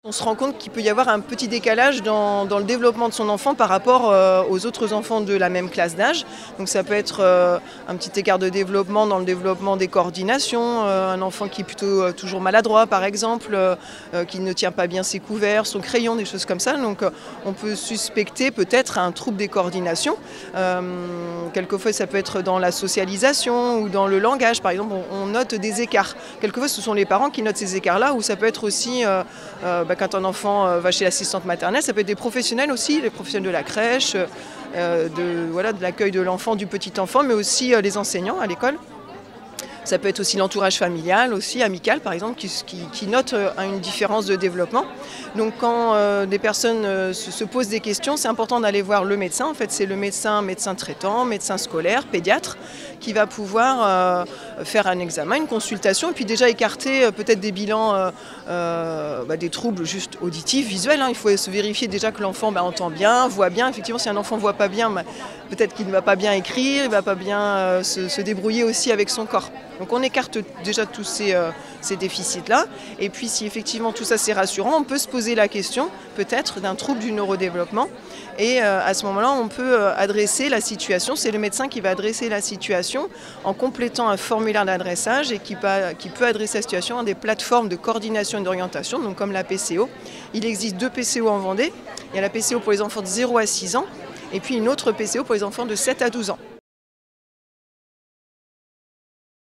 On se rend compte qu'il peut y avoir un petit décalage dans le développement de son enfant par rapport aux autres enfants de la même classe d'âge. Donc ça peut être un petit écart de développement dans le développement des coordinations, un enfant qui est plutôt toujours maladroit par exemple, qui ne tient pas bien ses couverts, son crayon, des choses comme ça. Donc on peut suspecter peut-être un trouble des coordinations. Quelquefois ça peut être dans la socialisation ou dans le langage. Par exemple, on note des écarts. Quelquefois ce sont les parents qui notent ces écarts-là, ou ça peut être aussi quand un enfant va chez l'assistante maternelle, ça peut être des professionnels aussi, les professionnels de la crèche, de l'accueil de l'enfant, du petit enfant, mais aussi les enseignants à l'école. Ça peut être aussi l'entourage familial, aussi amical par exemple, qui note une différence de développement. Donc quand des personnes se posent des questions, c'est important d'aller voir le médecin. En fait, c'est le médecin traitant, médecin scolaire, pédiatre, qui va pouvoir faire un examen, une consultation, et puis déjà écarter peut-être des bilans, des troubles juste auditifs, visuels. Il faut se vérifier déjà que l'enfant entend bien, voit bien. Effectivement, si un enfant ne voit pas bien, peut-être qu'il ne va pas bien écrire, il ne va pas bien se débrouiller aussi avec son corps. Donc on écarte déjà tous ces déficits-là. Et puis si effectivement tout ça c'est rassurant, on peut se poser la question peut-être d'un trouble du neurodéveloppement. Et à ce moment-là, on peut adresser la situation. C'est le médecin qui va adresser la situation en complétant un formulaire d'adressage et qui peut adresser la situation à des plateformes de coordination et d'orientation, donc comme la PCO. Il existe 2 PCO en Vendée. Il y a la PCO pour les enfants de 0 à 6 ans et puis une autre PCO pour les enfants de 7 à 12 ans.